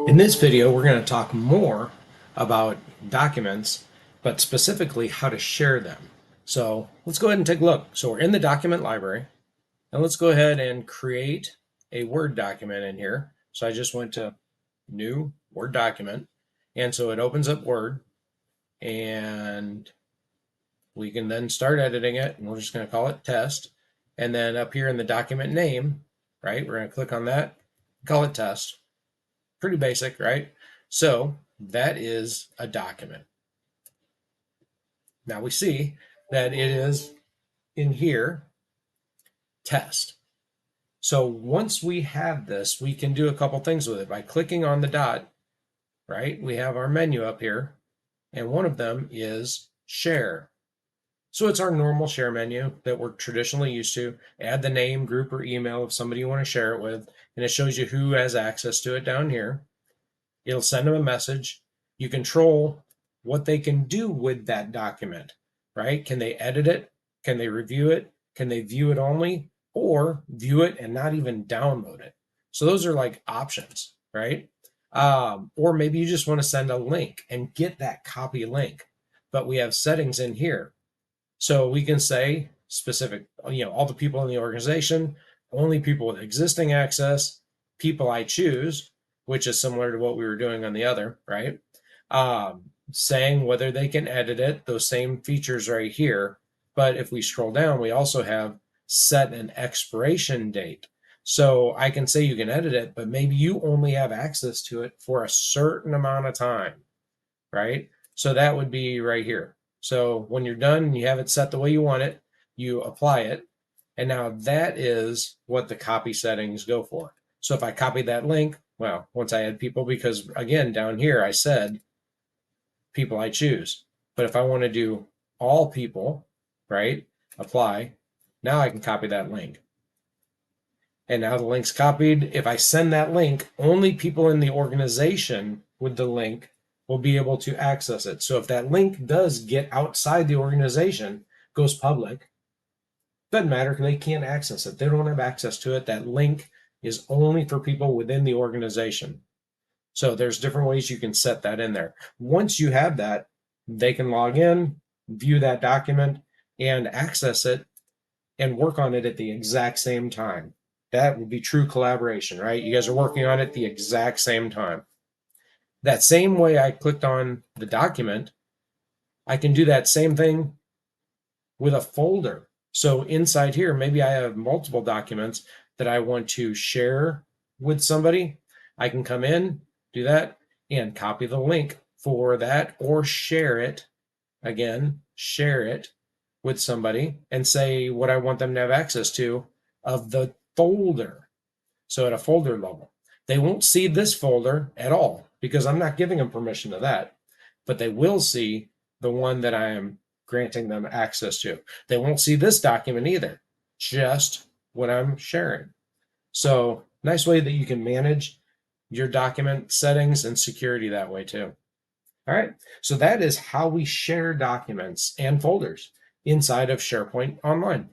In this video, we're going to talk more about documents, but specifically how to share them. So let's go ahead and take a look. So we're in the document library, and let's go ahead and create a Word document in here. So I just went to New Word Document, and so it opens up Word, and we can then start editing it, and we're just going to call it Test. And then up here in the document name, right, we're going to click on that, call it Test. Pretty basic, right? So that is a document. Now we see that it is in here, test. So once we have this, we can do a couple things with it by clicking on the dot, right? We have our menu up here, and one of them is share. So it's our normal share menu that we're traditionally used to. Add the name, group, or email of somebody you want to share it with, and it shows you who has access to it down here. It'll send them a message. You control what they can do with that document, right? Can they edit it? Can they review it? Can they view it only? Or view it and not even download it? So those are like options, right? Or maybe you just want to send a link and get that copy link. But we have settings in here. So we can say specific, all the people in the organization, only people with existing access, people I choose, which is similar to what we were doing on the other, right? Saying whether they can edit it, those same features right here. But if we scroll down, we also have set an expiration date. So I can say you can edit it, but maybe you only have access to it for a certain amount of time, right? So that would be right here. So when you're done and you have it set the way you want it, you apply it. And now that is what the copy settings go for. So if I copy that link, well, once I add people, because again, down here I said people I choose. But if I want to do all people, right, apply, now I can copy that link. And now the link's copied. If I send that link, only people in the organization with the link will be able to access it. So if that link does get outside the organization, goes public, doesn't matter, they can't access it. They don't have access to it. That link is only for people within the organization. So there's different ways you can set that in there. Once you have that, they can log in, view that document, and access it and work on it at the exact same time. That would be true collaboration, right? You guys are working on it the exact same time. That same way I clicked on the document, I can do that same thing with a folder. So inside here, maybe I have multiple documents that I want to share with somebody. I can come in, do that, and copy the link for that or share it. Again, share it with somebody and say what I want them to have access to of the folder. So at a folder level, they won't see this folder at all because I'm not giving them permission to that, but they will see the one that I am granting them access to. They won't see this document either, just what I'm sharing. So nice way that you can manage your document settings and security that way too. All right, so that is how we share documents and folders inside of SharePoint Online.